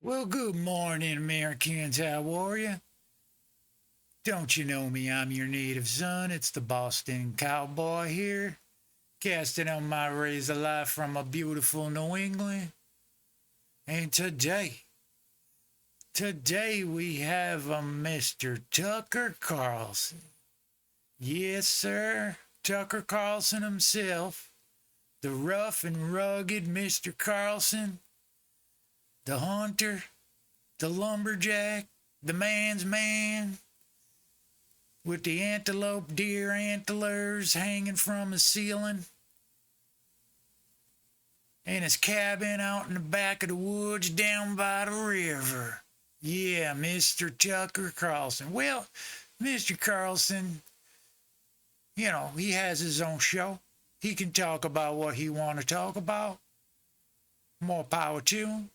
Well, good morning, Americans. How are you? Don't you know me? I'm your native son. It's the Boston Cowboy here, casting on my rays of life from a beautiful New England. And today we have a Mr. Tucker Carlson. Yes, sir, Tucker Carlson himself, the rough and rugged Mr. Carlson, the hunter, the lumberjack, the man's man, with the antelope deer antlers hanging from his ceiling, and his cabin out in the back of the woods down by the river. Yeah, Mr. Tucker Carlson. Well, Mr. Carlson, he has his own show. He can talk about what he want to talk about. More power to him.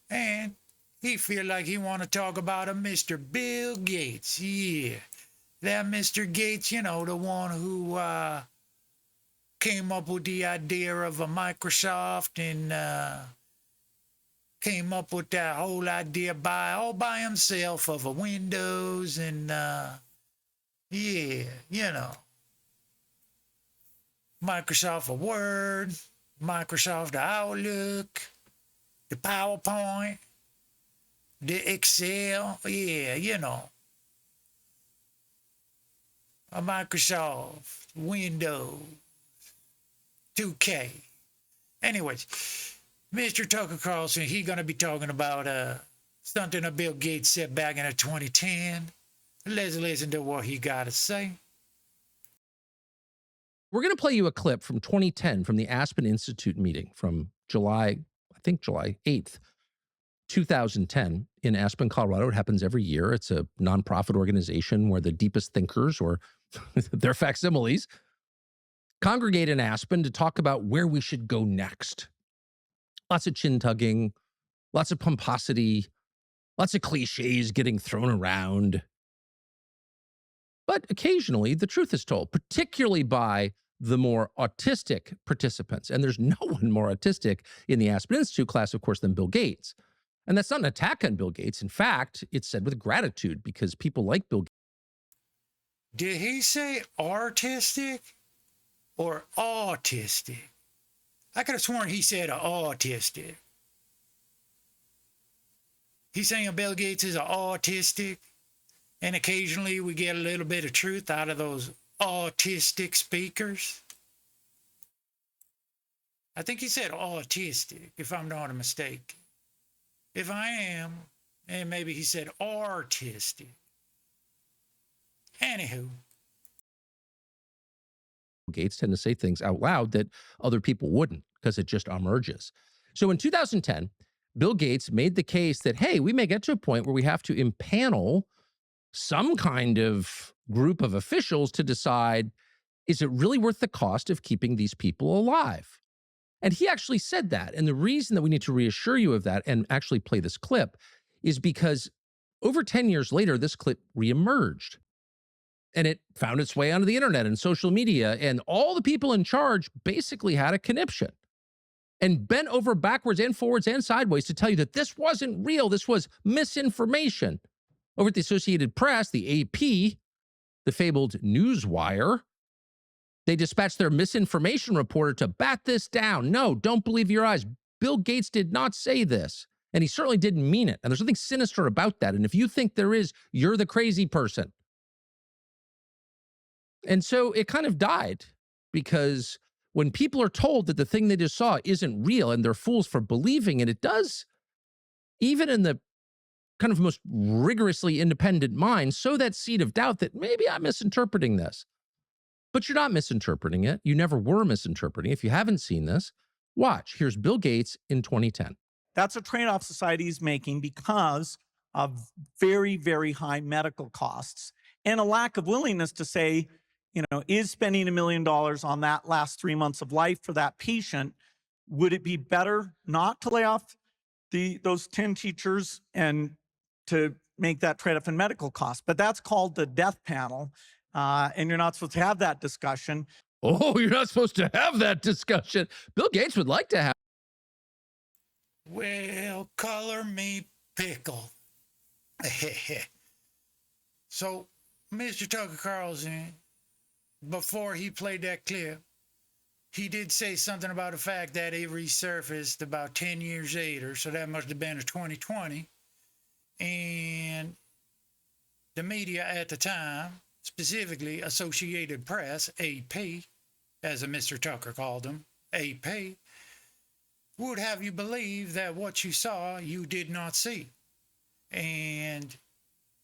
And he feel like he want to talk about a Mr. Bill Gates. Yeah, that Mr. Gates, the one who came up with the idea of a Microsoft and came up with that whole idea all by himself of a Windows and Microsoft Word, Microsoft Outlook, the PowerPoint, the Excel, a Microsoft Windows 2K. Anyways, Mr. Tucker Carlson, he gonna be talking about something that Bill Gates said back in 2010. Let's listen to what he got to say. We're going to play you a clip from 2010 from the Aspen Institute meeting from July 8th, 2010 in Aspen, Colorado. It happens every year. It's a nonprofit organization where the deepest thinkers, or their facsimiles, congregate in Aspen to talk about where we should go next. Lots of chin tugging, lots of pomposity, lots of cliches getting thrown around. But occasionally the truth is told, particularly by the more autistic participants. And there's no one more autistic in the Aspen Institute class, of course, than Bill Gates. And that's not an attack on Bill Gates. In fact, it's said with gratitude because people like Bill Gates. Did he say artistic or autistic? I could have sworn he said autistic. He's saying Bill Gates is autistic, and occasionally we get a little bit of truth out of those autistic speakers. I think he said autistic, if I'm not mistaken. If I am, and maybe he said artistic. Anywho. Gates tend to say things out loud that other people wouldn't because it just emerges. So in 2010, Bill Gates made the case that, hey, we may get to a point where we have to impanel some kind of group of officials to decide, is it really worth the cost of keeping these people alive? And he actually said that. And the reason that we need to reassure you of that and actually play this clip is because over 10 years later, this clip reemerged. And it found its way onto the internet and social media. And all the people in charge basically had a conniption and bent over backwards and forwards and sideways to tell you that this wasn't real. This was misinformation. Over at the Associated Press, the AP, the fabled Newswire, they dispatched their misinformation reporter to bat this down. No, don't believe your eyes. Bill Gates did not say this, and he certainly didn't mean it. And there's something sinister about that. And if you think there is, you're the crazy person. And so it kind of died because when people are told that the thing they just saw isn't real and they're fools for believing it, it does, even in the kind of most rigorously independent mind, sow that seed of doubt that maybe I'm misinterpreting this. But you're not misinterpreting it. You never were misinterpreting. If you haven't seen this, watch. Here's Bill Gates in 2010. That's a trade-off society is making because of very, very high medical costs and a lack of willingness to say, is spending $1 million on that last 3 months of life for that patient, would it be better not to lay off those 10 teachers and to make that trade-off in medical costs? But that's called the death panel, and you're not supposed to have that discussion. Oh, you're not supposed to have that discussion. Bill Gates would like to have. Well, color me pickle. So, Mr. Tucker Carlson, before he played that clip, he did say something about the fact that it resurfaced about 10 years later, so that must have been in 2020. And the media at the time, specifically Associated Press, AP, as a Mr. Tucker called them, AP, would have you believe that what you saw, you did not see. And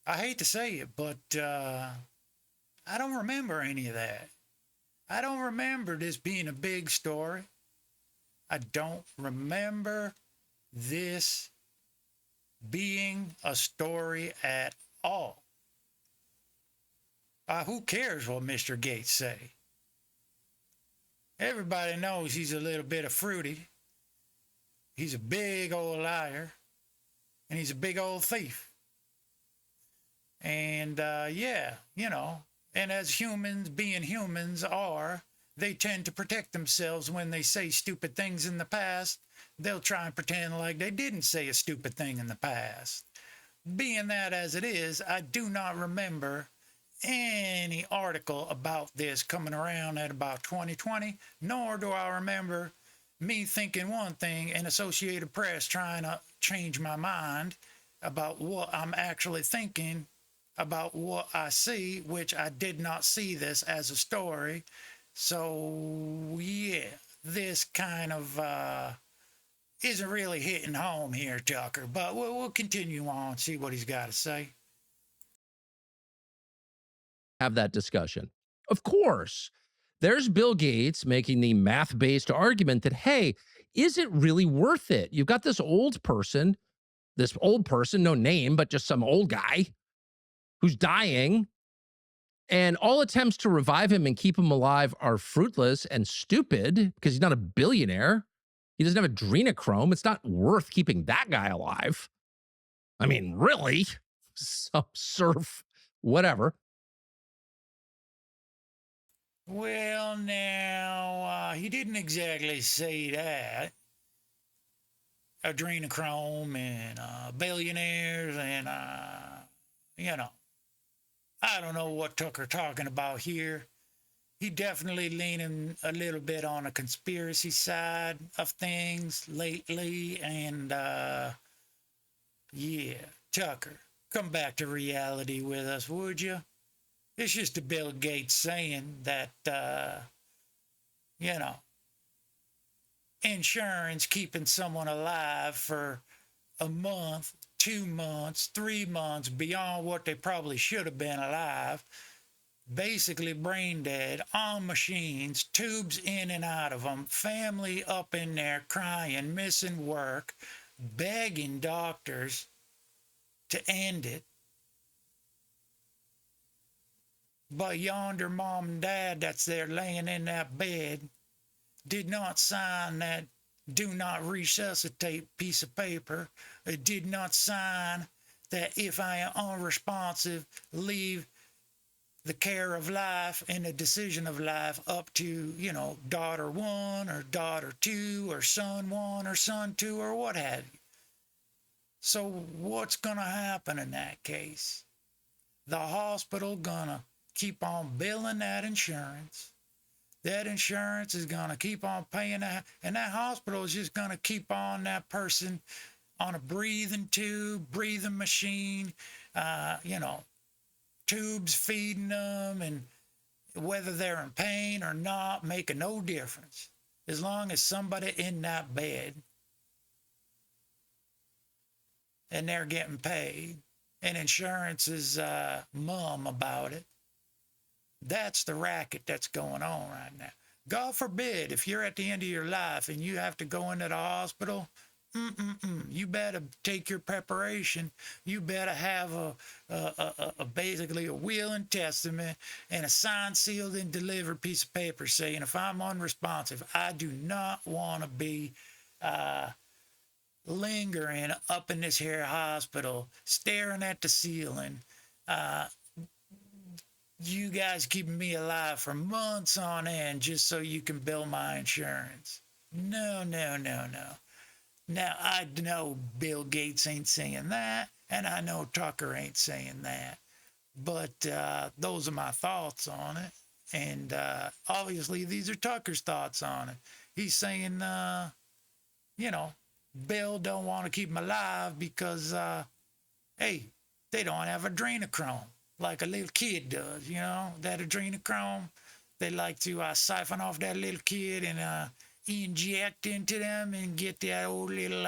I hate to say it, but I don't remember any of that. I don't remember this being a big story. I don't remember this being a story at all. Who cares what Mr. Gates say? Everybody knows he's a little bit of fruity. He's a big old liar, and he's a big old thief. And yeah, you know, and as humans, being humans are, they tend to protect themselves when they say stupid things in the past. They'll try and pretend like they didn't say a stupid thing in the past. Being that as it is, I do not remember any article about this coming around at about 2020, nor do I remember me thinking one thing and Associated Press trying to change my mind about what I'm actually thinking about what I see, which I did not see this as a story. So yeah, this kind of isn't really hitting home here, Tucker, but we'll continue on, see what he's got to say. Have that discussion. Of course, there's Bill Gates making the math-based argument that, hey, is it really worth it? You've got this old person, no name, but just some old guy who's dying, and all attempts to revive him and keep him alive are fruitless and stupid because he's not a billionaire. He doesn't have adrenochrome. It's not worth keeping that guy alive. I mean, really? Some surf, whatever. Well, now, he didn't exactly say that. Adrenochrome and billionaires and, you know, I don't know what Tucker talking about here. He definitely leaning a little bit on the conspiracy side of things lately. And, yeah, Tucker, come back to reality with us, would you? It's just a Bill Gates saying that, you know, insurance keeping someone alive for a month, 2 months, 3 months beyond what they probably should have been alive, basically brain dead, on machines, tubes in and out of them, family up in there crying, missing work, begging doctors to end it. But yonder mom and dad that's there laying in that bed did not sign that do not resuscitate piece of paper. It did not sign that if I am unresponsive, leave the care of life and the decision of life up to, you know, daughter one or daughter two or son one or son two or what have you. So what's going to happen in that case? The hospital going to keep on billing that insurance. That insurance is going to keep on paying that, and that hospital is just going to keep on that person on a breathing tube, breathing machine, you know, tubes feeding them, and whether they're in pain or not, making no difference. As long as somebody in that bed and they're getting paid, and insurance is mum about it. That's the racket that's going on right now. God forbid, if you're at the end of your life and you have to go into the hospital, you better take your preparation. You better have a basically a will and testament and a signed, sealed, and delivered piece of paper saying, if I'm unresponsive, I do not want to be lingering up in this here hospital, staring at the ceiling. You guys keeping me alive for months on end just so you can bill my insurance. No. Now, I know Bill Gates ain't saying that, and I know Tucker ain't saying that, but those are my thoughts on it. And obviously, these are Tucker's thoughts on it. He's saying, you know, Bill don't want to keep him alive because, hey, they don't have adrenochrome like a little kid does, you know, that adrenochrome. They like to siphon off that little kid and inject into them and get that old little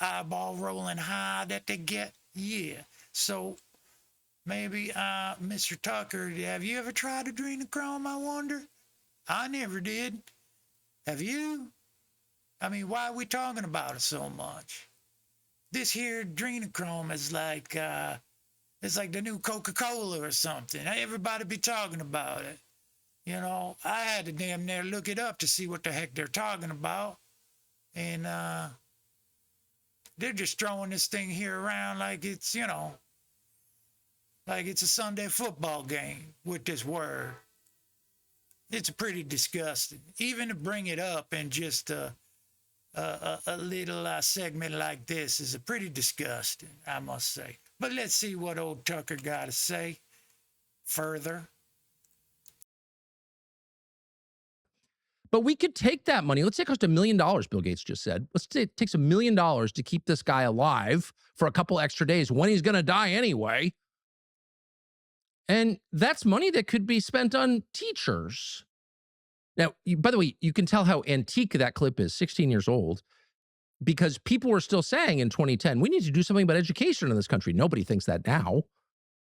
eyeball rolling high that they get. Yeah. So maybe, Mr. Tucker, have you ever tried adrenochrome, I wonder? I never did. Have you? I mean, why are we talking about it so much? This here adrenochrome is like, it's like the new Coca-Cola or something. Everybody be talking about it. You know, I had to damn near look it up to see what the heck they're talking about. And they're just throwing this thing here around like it's, you know, like it's a Sunday football game with this word. It's pretty disgusting. Even to bring it up in just a little segment like this is a pretty disgusting, I must say. But let's see what old Tucker got to say further. But we could take that money. Let's say it cost $1 million, Bill Gates just said. Let's say it takes $1 million to keep this guy alive for a couple extra days when he's going to die anyway. And that's money that could be spent on teachers. Now, by the way, you can tell how antique that clip is, 16 years old, because people were still saying in 2010, we need to do something about education in this country. Nobody thinks that now.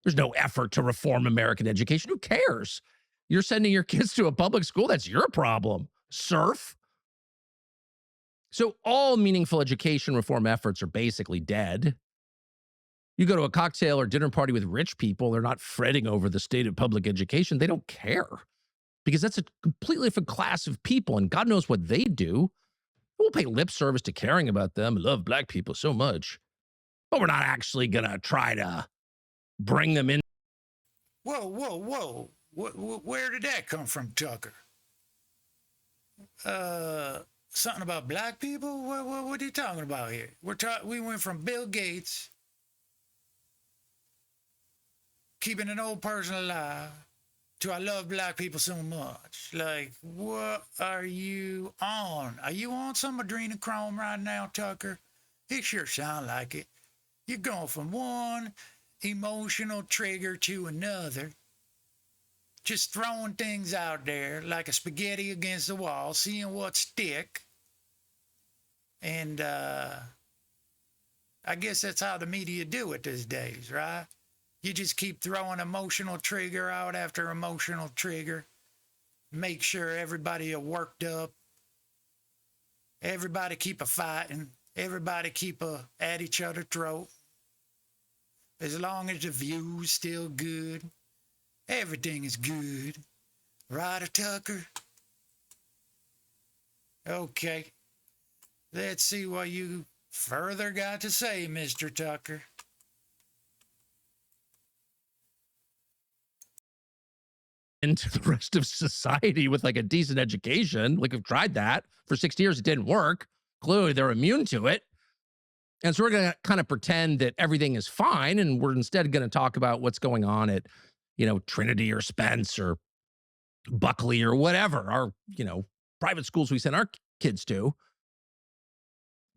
There's no effort to reform American education. Who cares? You're sending your kids to a public school. That's your problem. Surf. So all meaningful education reform efforts are basically dead. You go to a cocktail or dinner party with rich people, they're not fretting over the state of public education. They don't care because that's a completely different class of people, and God knows what they do. We'll pay lip service to caring about them. I love black people so much, but we're not actually going to try to bring them in. Whoa, whoa, whoa. Where did that come from, Tucker? Something about black people? What are you talking about here? We went from Bill Gates keeping an old person alive to I love black people so much. Like, what are you on? Are you on some adrenochrome right now, Tucker? It sure sounds like it. You're going from one emotional trigger to another. Just throwing things out there like a spaghetti against the wall, seeing what stick. And I guess that's how the media do it these days, right? You just keep throwing emotional trigger out after emotional trigger. Make sure everybody are worked up. Everybody keep a fighting. Everybody keep at each other's throat. As long as the view's still good, everything is good. Right, Tucker? Okay. Let's see what you further got to say, Mr. Tucker. Into the rest of society with like a decent education. Like we've tried that for 60 years. It didn't work. Clearly they're immune to it. And so we're going to kind of pretend that everything is fine. And we're instead going to talk about what's going on at, you know, Trinity or Spence or Buckley or whatever, our, you know, private schools we send our kids to.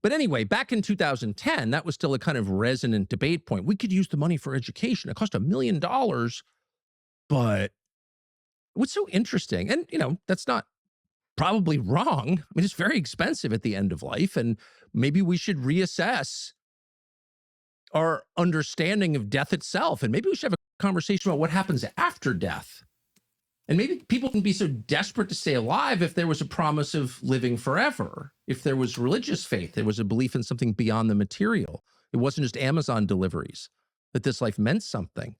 But anyway, back in 2010, that was still a kind of resonant debate point. We could use the money for education. It cost $1 million, but what's so interesting, and, you know, that's not probably wrong. I mean, it's very expensive at the end of life, and maybe we should reassess our understanding of death itself, and maybe we should have a conversation about what happens after death. And maybe people can be so desperate to stay alive if there was a promise of living forever, if there was religious faith, there was a belief in something beyond the material. It wasn't just Amazon deliveries, that this life meant something.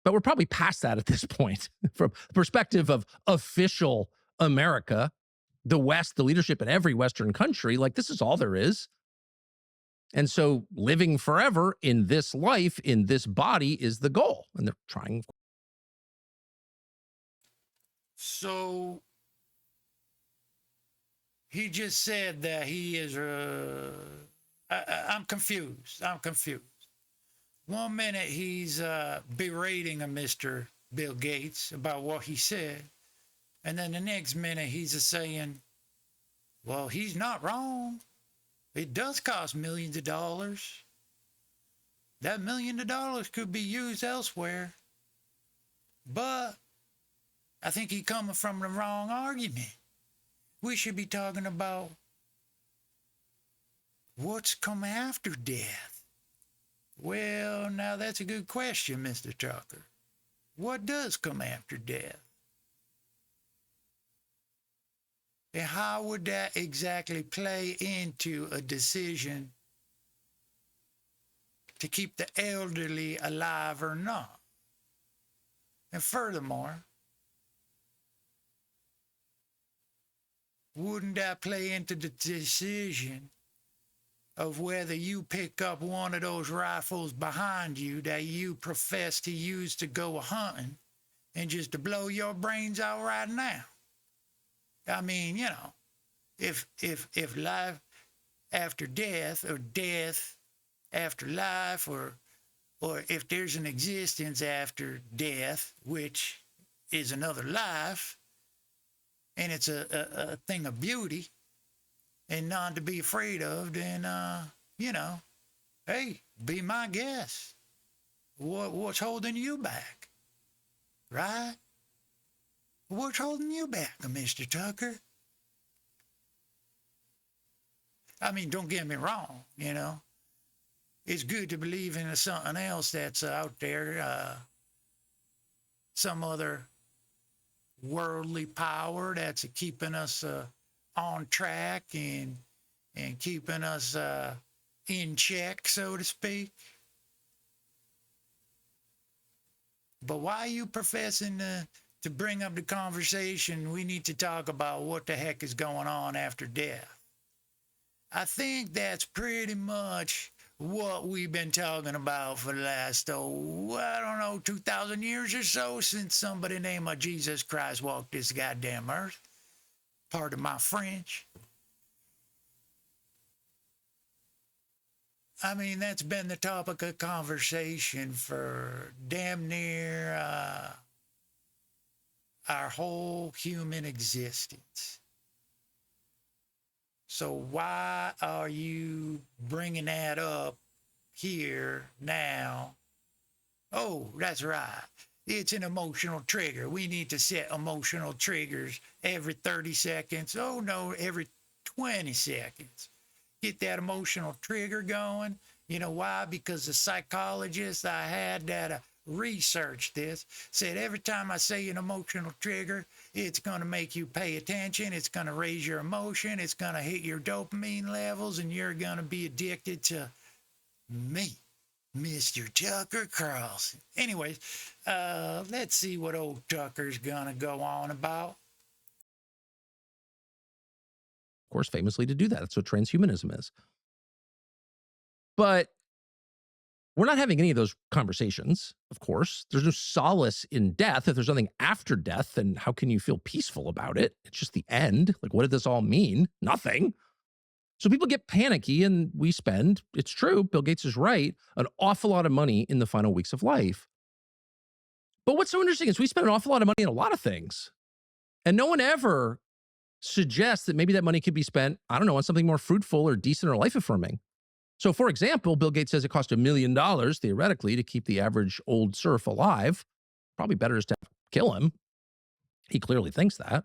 But we're probably past that at this point. From the perspective of official America, the West, the leadership in every Western country, like this is all there is. And so living forever in this life, in this body is the goal. And they're trying. So He just said that he is. I'm confused. I'm confused. One minute he's berating a Mr. Bill Gates about what he said, and then the next minute he's saying, well, he's not wrong. It does cost millions of dollars. That $1 million could be used elsewhere. But I think he's coming from the wrong argument. We should be talking about what's come after death. Well, now that's a good question, Mr. Tucker. What does come after death? And how would that exactly play into a decision to keep the elderly alive or not? And furthermore, wouldn't that play into the decision of whether you pick up one of those rifles behind you that you profess to use to go hunting and just to blow your brains out right now? I mean, you know, if life after death or death after life or if there's an existence after death, which is another life, and it's a thing of beauty and not to be afraid of, then, you know, hey, be my guest. What's holding you back? Right? What's holding you back, Mr. Tucker? I mean, don't get me wrong, you know. It's good to believe in something else that's out there, some other worldly power that's keeping us on track and keeping us in check, so to speak. But why are you professing to bring up the conversation? We need to talk about what the heck is going on after death. I think that's pretty much what we've been talking about for the last, I don't know, 2,000 years or so, since somebody named Jesus Christ walked this goddamn earth. Pardon my French. I mean, that's been the topic of conversation for damn near our whole human existence. So why are you bringing that up here now? Oh, that's right. It's an emotional trigger. We need to set emotional triggers every 30 seconds. Oh, no, every 20 seconds. Get that emotional trigger going. You know why? Because the psychologist I had that researched this said every time I say an emotional trigger, it's going to make you pay attention. It's going to raise your emotion. It's going to hit your dopamine levels, and you're going to be addicted to me, Mr. Tucker Carlson. Anyways, let's see what old Tucker's going to go on about. Of course, famously to do that. That's what transhumanism is. But we're not having any of those conversations, of course. There's no solace in death. If there's nothing after death, then how can you feel peaceful about it? It's just the end. Like, what did this all mean? Nothing. So people get panicky, and we spend, it's true, Bill Gates is right, an awful lot of money in the final weeks of life. But what's so interesting is we spend an awful lot of money in a lot of things. And no one ever suggests that maybe that money could be spent, I don't know, on something more fruitful or decent or life affirming. So, for example, Bill Gates says it cost $1 million, theoretically, to keep the average old serf alive. Probably better is to kill him. He clearly thinks that.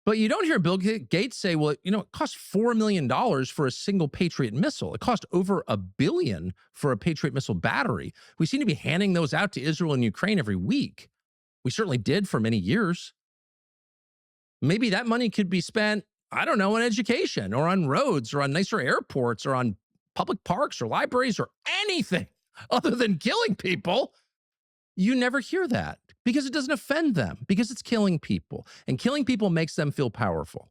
But you don't hear Bill Gates say, well, you know, it cost $4 million for a single Patriot missile. It cost over $1 billion for a Patriot missile battery. We seem to be handing those out to Israel and Ukraine every week. We certainly did for many years. Maybe that money could be spent, I don't know, on education or on roads or on nicer airports or on public parks or libraries or anything other than killing people. You never hear that because it doesn't offend them, because it's killing people, and killing people makes them feel powerful.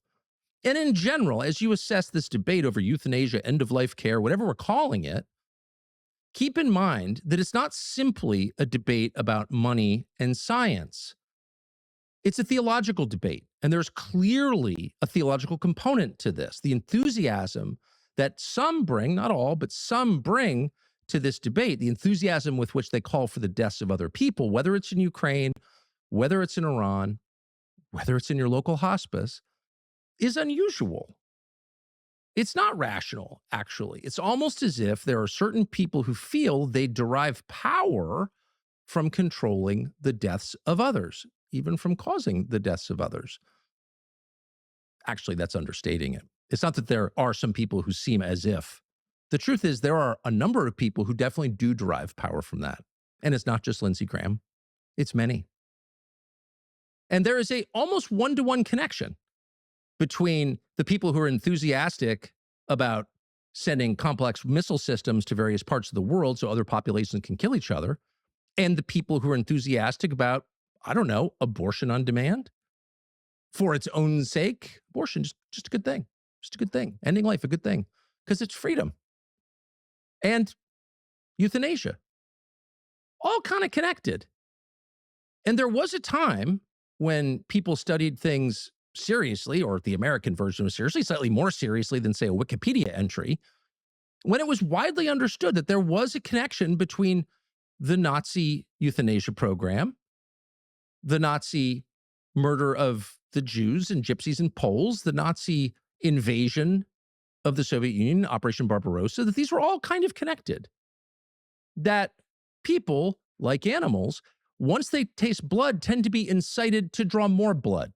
And in general, as you assess this debate over euthanasia, end-of-life care, whatever we're calling it, keep in mind that it's not simply a debate about money and science. It's a theological debate, and there's clearly a theological component to this. The enthusiasm that some bring, not all, but some bring to this debate, the enthusiasm with which they call for the deaths of other people, whether it's in Ukraine, whether it's in Iran, whether it's in your local hospice, is unusual. It's not rational, actually. It's almost as if there are certain people who feel they derive power from controlling the deaths of others, even from causing the deaths of others. Actually, that's understating it. It's not that there are some people who seem as if. The truth is, there are a number of people who definitely do derive power from that. And it's not just Lindsey Graham, it's many. And there is a almost one-to-one connection between the people who are enthusiastic about sending complex missile systems to various parts of the world so other populations can kill each other, and the people who are enthusiastic about, I don't know, abortion on demand for its own sake. Abortion, just a good thing. Just a good thing. Ending life, a good thing, because it's freedom. And euthanasia, all kind of connected. And there was a time when people studied things seriously, or the American version was seriously, slightly more seriously than, say, a Wikipedia entry, when it was widely understood that there was a connection between the Nazi euthanasia program, the Nazi murder of the Jews and Gypsies and Poles, the Nazi invasion of the Soviet Union, Operation Barbarossa, that these were all kind of connected. That people, like animals, once they taste blood, tend to be incited to draw more blood.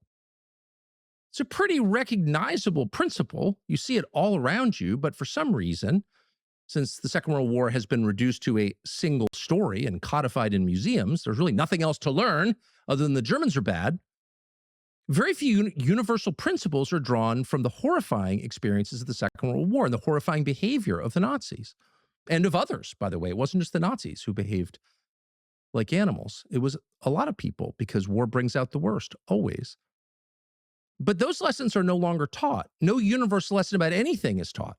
It's a pretty recognizable principle. You see it all around you, but for some reason, since the Second World War has been reduced to a single story and codified in museums, there's really nothing else to learn other than the Germans are bad. Very few universal principles are drawn from the horrifying experiences of the Second World War and the horrifying behavior of the Nazis and of others, by the way. It wasn't just the Nazis who behaved like animals. It was a lot of people, because war brings out the worst, always. But those lessons are no longer taught. No universal lesson about anything is taught.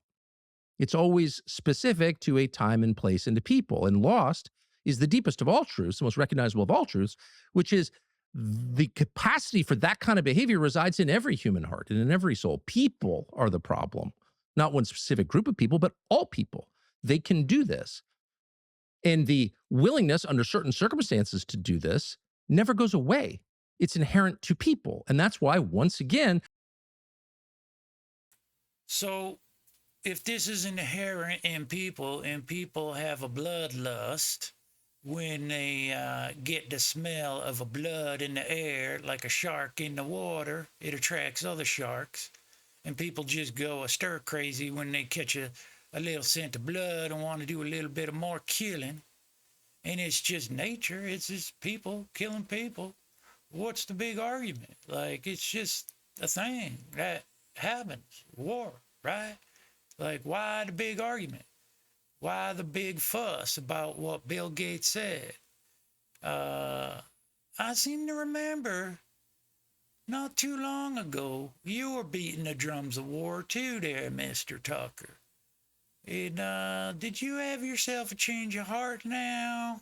It's always specific to a time and place and to people. And lost is the deepest of all truths, the most recognizable of all truths, which is the capacity for that kind of behavior resides in every human heart and in every soul. People are the problem, not one specific group of people, but all people. They can do this. And the willingness under certain circumstances to do this never goes away. It's inherent to people. And that's why, once again. So if this is inherent in people, and people have a bloodlust, when they get the smell of a blood in the air, like a shark in the water, it attracts other sharks. And people just go stir crazy when they catch a little scent of blood and want to do a little bit of more killing. And it's just nature. It's just people killing people. What's the big argument? Like, it's just a thing that happens. War, right? Like, why the big argument? Why the big fuss about what Bill Gates said? I seem to remember not too long ago, you were beating the drums of war too there, Mr. Tucker. And did you have yourself a change of heart now?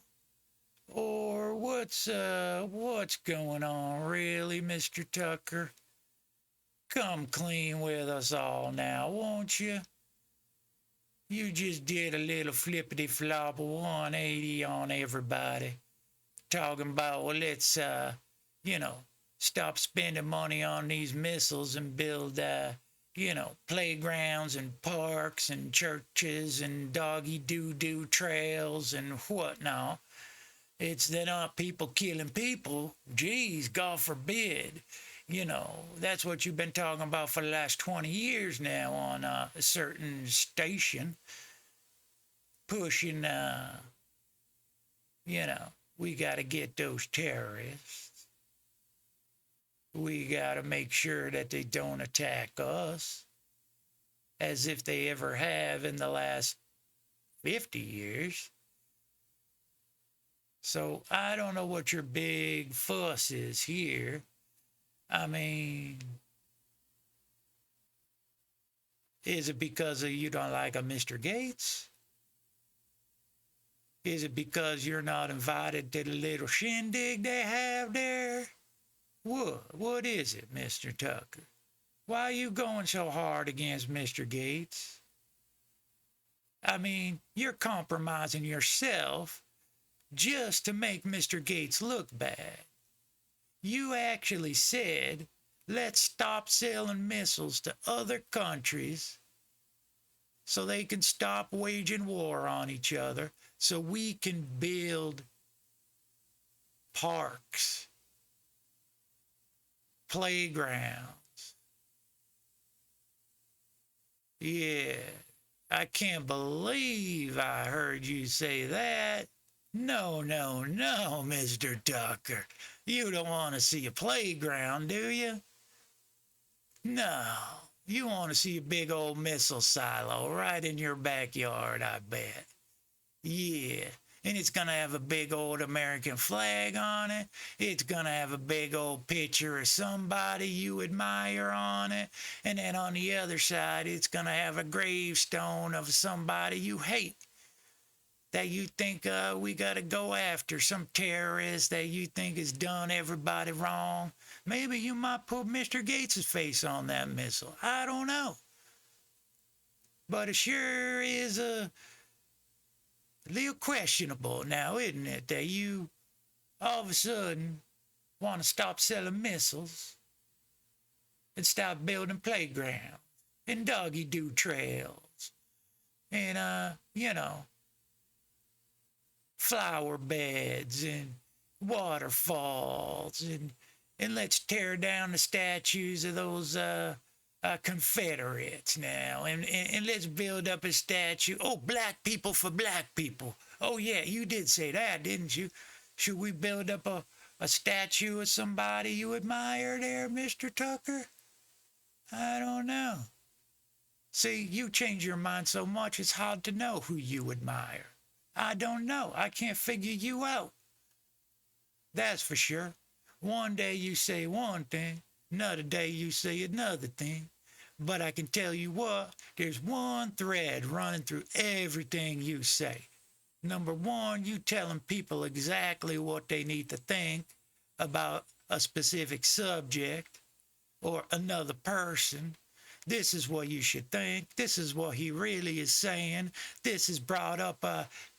Or what's going on, really, Mr. Tucker? Come clean with us all now, won't you? You just did a little flippity-flop 180 on everybody. Talking about, well, let's, stop spending money on these missiles and build, playgrounds and parks and churches and doggy-doo-doo trails and whatnot. It's then people killing people. Geez, God forbid. That's what you've been talking about for the last 20 years now on a certain station. Pushing, we got to get those terrorists. We got to make sure that they don't attack us, as if they ever have in the last 50 years. So I don't know what your big fuss is here. I mean, is it because you don't like a Mr. Gates? Is it because you're not invited to the little shindig they have there? What is it, Mr. Tucker? Why are you going so hard against Mr. Gates? I mean, you're compromising yourself just to make Mr. Gates look bad. You actually said, let's stop selling missiles to other countries so they can stop waging war on each other, so we can build parks, playgrounds. Yeah, I can't believe I heard you say that. No, Mr. Tucker. You don't want to see a playground, do you? No. You want to see a big old missile silo right in your backyard, I bet. Yeah. And it's going to have a big old American flag on it. It's going to have a big old picture of somebody you admire on it. And then on the other side, it's going to have a gravestone of somebody you hate, that you think we got to go after, some terrorist that you think has done everybody wrong. Maybe you might put Mr. Gates' face on that missile. I don't know. But it sure is a little questionable now, isn't it, that you all of a sudden want to stop selling missiles and stop building playgrounds and doggy-doo trails and, flower beds and waterfalls and let's tear down the statues of those Confederates now and let's build up a statue. Oh, black people for black people. Oh yeah, you did say that, didn't you? Should we build up a statue of somebody you admire there, Mr. Tucker? I don't know. See, you change your mind so much it's hard to know who you admire. I don't know. I can't figure you out. That's for sure. One day you say one thing, another day you say another thing. But I can tell you what, there's one thread running through everything you say. Number one, you telling people exactly what they need to think about a specific subject or another person. This is what you should think. This is what he really is saying. This is brought up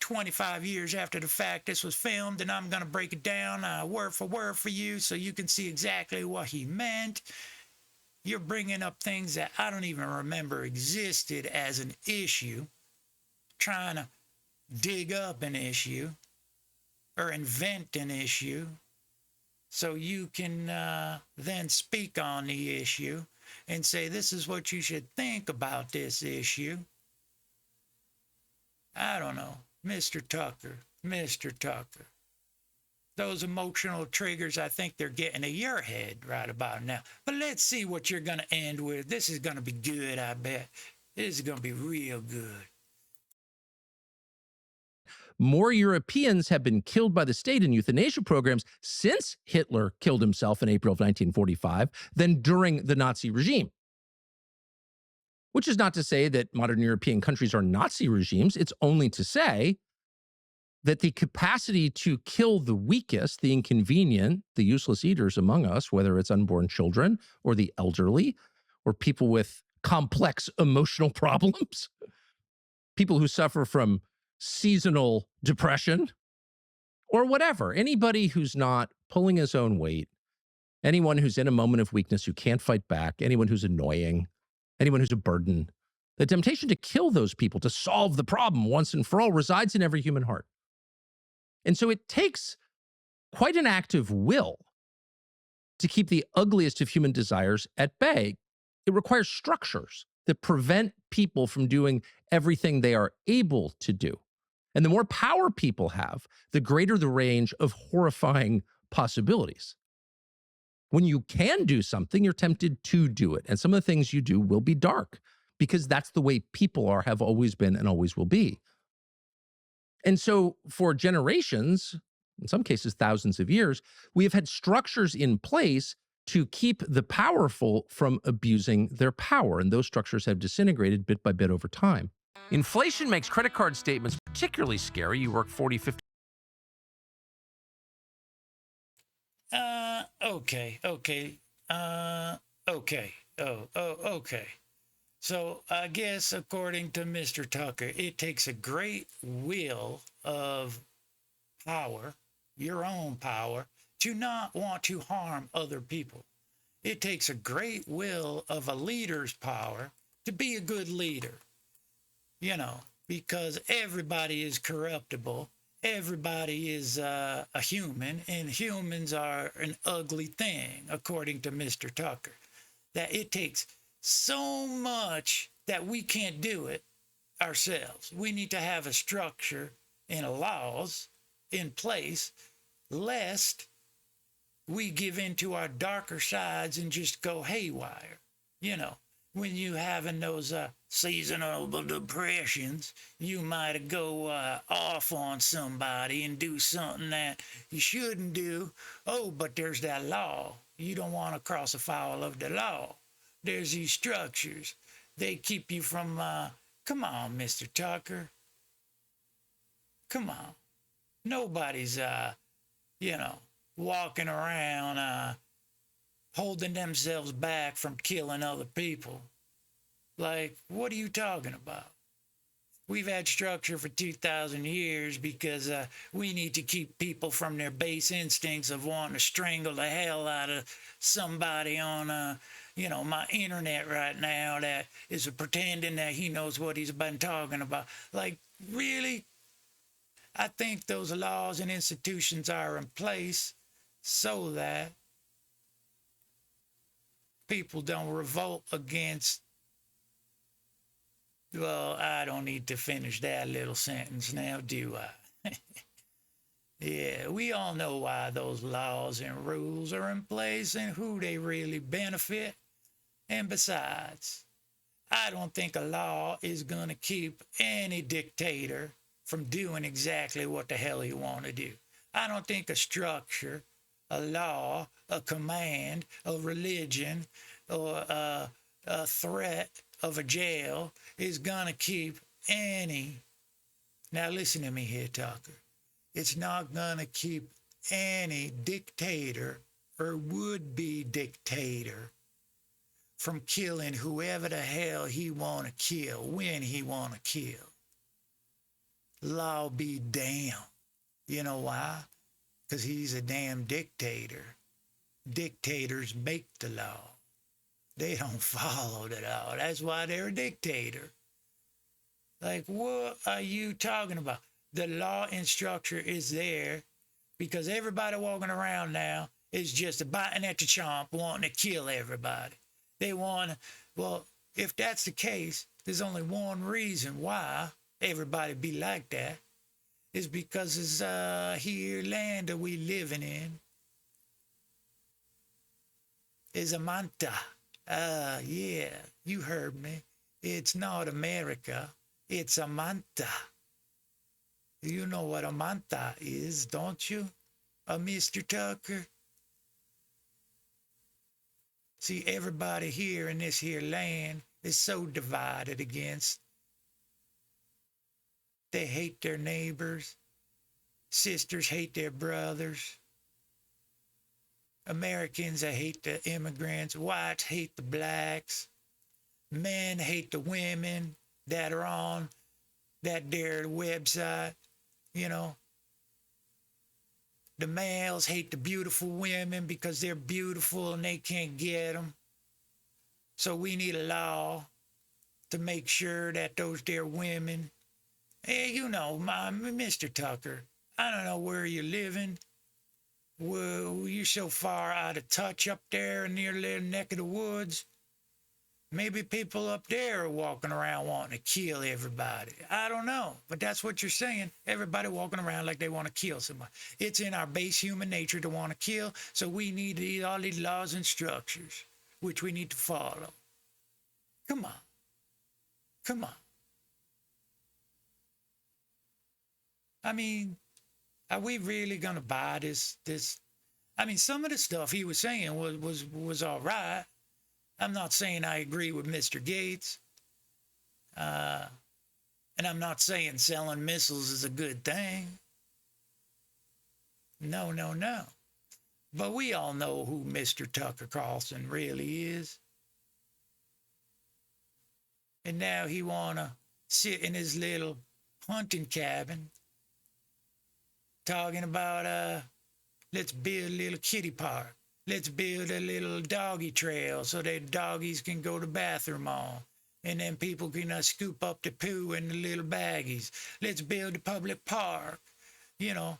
25 years after the fact this was filmed, and I'm going to break it down word for you so you can see exactly what he meant. You're bringing up things that I don't even remember existed as an issue, trying to dig up an issue or invent an issue so you can then speak on the issue and say, this is what you should think about this issue. I don't know. Mr. Tucker. Those emotional triggers, I think they're getting to your head right about now. But let's see what you're going to end with. This is going to be good, I bet. This is going to be real good. More Europeans have been killed by the state in euthanasia programs since Hitler killed himself in April of 1945 than during the Nazi regime. Which is not to say that modern European countries are Nazi regimes. It's only to say that the capacity to kill the weakest, the inconvenient, the useless eaters among us, whether it's unborn children or the elderly or people with complex emotional problems, people who suffer from seasonal depression or whatever, anybody who's not pulling his own weight, anyone who's in a moment of weakness who can't fight back, anyone who's annoying, anyone who's a burden, the temptation to kill those people, to solve the problem once and for all, resides in every human heart. And so it takes quite an active will to keep the ugliest of human desires at bay. It requires structures that prevent people from doing everything they are able to do. And the more power people have, the greater the range of horrifying possibilities. When you can do something, you're tempted to do it. And some of the things you do will be dark because that's the way people are, have always been, and always will be. And so for generations, in some cases thousands of years, we have had structures in place to keep the powerful from abusing their power. And those structures have disintegrated bit by bit over time. Inflation makes credit card statements particularly scary. You work 40, 50. Okay, okay, okay. Okay. So I guess according to Mr. Tucker, it takes a great will of power, your own power, to not want to harm other people. It takes a great will of a leader's power to be a good leader, because everybody is corruptible. Everybody is a human, and humans are an ugly thing, according to Mr. Tucker. That it takes so much that we can't do it ourselves. We need to have a structure and laws in place, lest we give in to our darker sides and just go haywire. You know, when you having those seasonal depressions, you might go off on somebody and do something that you shouldn't do. Oh, but there's that law. You don't want to cross afoul of the law. There's these structures. They keep you from, come on, Mr. Tucker. Come on. Nobody's, you know, walking around holding themselves back from killing other people. Like, what are you talking about? We've had structure for 2,000 years because we need to keep people from their base instincts of wanting to strangle the hell out of somebody on, my internet right now that is pretending that he knows what he's been talking about. Like, really? I think those laws and institutions are in place so that people don't revolt against. Well, I don't need to finish that little sentence now, do I? Yeah, we all know why those laws and rules are in place and who they really benefit. And besides, I don't think a law is going to keep any dictator from doing exactly what the hell he want to do. I don't think a structure, a law, a command, a religion, or a threat of a jail is going to keep any. Now listen to me here, Tucker. It's not going to keep any dictator or would-be dictator from killing whoever the hell he want to kill, when he want to kill. Law be damned. You know why? Because he's a damn dictator. Dictators make the law. They don't follow the law. That's why they're a dictator. Like, what are you talking about? The law and structure is there because everybody walking around now is just biting at the chomp, wanting to kill everybody. They want, well, if that's the case, there's only one reason why everybody be like that, is because it's here land that we living in is a manta. Yeah, you heard me. It's not America. It's a manta. You know what a manta is, don't you, Mr. Tucker? See, everybody here in this here land is so divided against. They hate their neighbors. Sisters hate their brothers. Americans hate the immigrants. Whites hate the blacks. Men hate the women that are on that their website, you know. The males hate the beautiful women because they're beautiful and they can't get them. So we need a law to make sure that those there women, hey, Mr. Tucker, I don't know where you're living. Well, you're so far out of touch up there in your little neck of the woods. Maybe people up there are walking around wanting to kill everybody. I don't know, but that's what you're saying. Everybody walking around like they want to kill somebody. It's in our base human nature to want to kill, so we need all these laws and structures, which we need to follow. Come on. Come on. I mean, are we really gonna buy this? I mean, some of the stuff he was saying was all right. I'm not saying I agree with Mr. Gates, and I'm not saying selling missiles is a good thing. No, no, no. But we all know who Mr. Tucker Carlson really is. And now he wanna sit in his little hunting cabin talking about let's build a little kitty park. Let's build a little doggy trail so that doggies can go to the bathroom on. And then people can scoop up the poo in the little baggies. Let's build a public park, you know,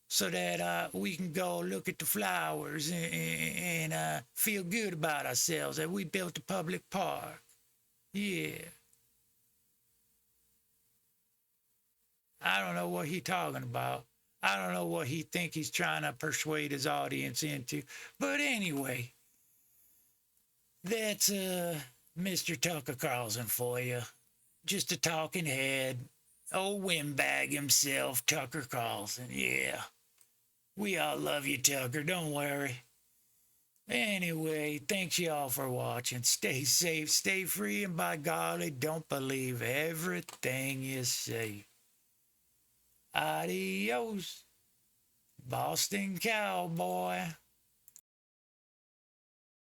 so that we can go look at the flowers and feel good about ourselves that we built a public park. Yeah. I don't know what he's talking about. I don't know what he think he's trying to persuade his audience into. But anyway, that's Mr. Tucker Carlson for you. Just a talking head. Old windbag himself, Tucker Carlson. Yeah. We all love you, Tucker. Don't worry. Anyway, thanks y'all for watching. Stay safe, stay free, and by golly, don't believe everything you see. Adios, Boston Cowboy.